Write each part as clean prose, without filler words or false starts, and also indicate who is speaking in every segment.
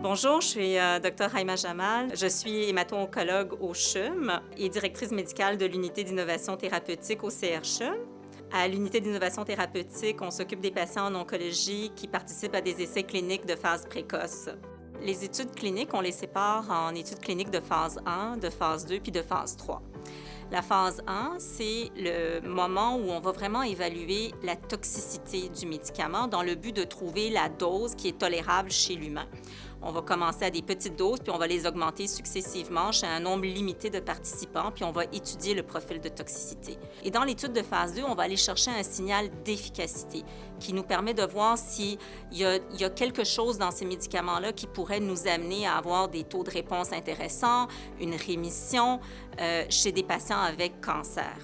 Speaker 1: Bonjour, je suis Dr Haïma Jamal. Je suis hémato-oncologue au CHUM et directrice médicale de l'unité d'innovation thérapeutique au CRCHUM. À l'unité d'innovation thérapeutique, on s'occupe des patients en oncologie qui participent à des essais cliniques de phase précoce. Les études cliniques, on les sépare en études cliniques de phase 1, de phase 2 puis de phase 3. La phase 1, c'est le moment où on va vraiment évaluer la toxicité du médicament dans le but de trouver la dose qui est tolérable chez l'humain. On va commencer à des petites doses, puis on va les augmenter successivement chez un nombre limité de participants, puis on va étudier le profil de toxicité. Et dans l'étude de phase 2, on va aller chercher un signal d'efficacité qui nous permet de voir s'il y a quelque chose dans ces médicaments-là qui pourrait nous amener à avoir des taux de réponse intéressants, une rémission chez des patients avec cancer.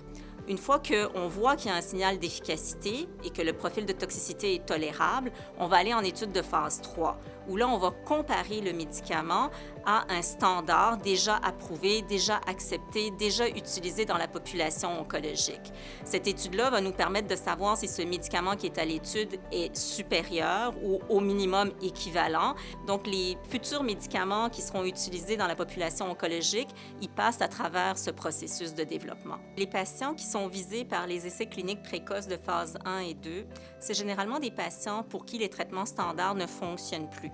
Speaker 1: Une fois qu'on voit qu'il y a un signal d'efficacité et que le profil de toxicité est tolérable, on va aller en étude de phase 3, où là, on va comparer le médicament à un standard déjà approuvé, déjà accepté, déjà utilisé dans la population oncologique. Cette étude-là va nous permettre de savoir si ce médicament qui est à l'étude est supérieur ou au minimum équivalent. Donc, les futurs médicaments qui seront utilisés dans la population oncologique, ils passent à travers ce processus de développement. Les patients qui sont visés par les essais cliniques précoces de phase 1 et 2, c'est généralement des patients pour qui les traitements standards ne fonctionnent plus.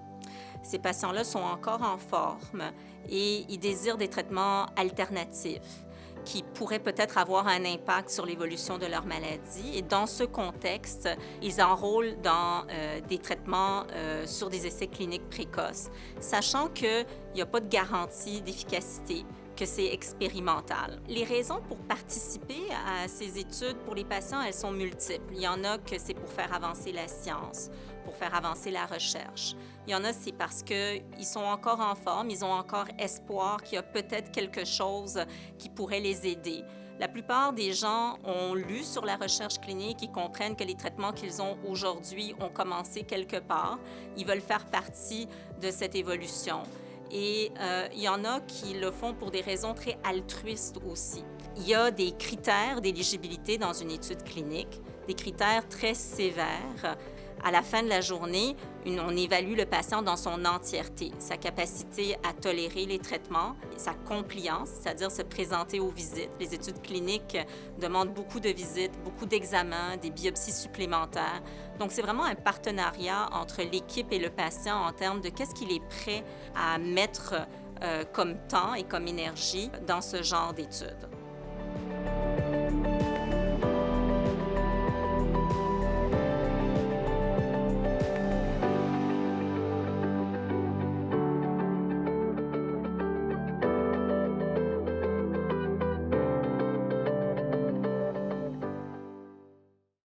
Speaker 1: Ces patients-là sont encore en forme et ils désirent des traitements alternatifs qui pourraient peut-être avoir un impact sur l'évolution de leur maladie. Et dans ce contexte, ils enrôlent dans des traitements sur des essais cliniques précoces, sachant qu'il n'y a pas de garantie d'efficacité, que c'est expérimental. Les raisons pour participer à ces études pour les patients, elles sont multiples. Il y en a que c'est pour faire avancer la science, pour faire avancer la recherche. Il y en a, c'est parce qu'ils sont encore en forme, ils ont encore espoir qu'il y a peut-être quelque chose qui pourrait les aider. La plupart des gens ont lu sur la recherche clinique, ils comprennent que les traitements qu'ils ont aujourd'hui ont commencé quelque part. Ils veulent faire partie de cette évolution. Et il y en a qui le font pour des raisons très altruistes aussi. Il y a des critères d'éligibilité dans une étude clinique, des critères très sévères. À la fin de la journée, on évalue le patient dans son entièreté, sa capacité à tolérer les traitements, sa compliance, c'est-à-dire se présenter aux visites. Les études cliniques demandent beaucoup de visites, beaucoup d'examens, des biopsies supplémentaires. Donc, c'est vraiment un partenariat entre l'équipe et le patient en termes de qu'est-ce qu'il est prêt à mettre comme temps et comme énergie dans ce genre d'études.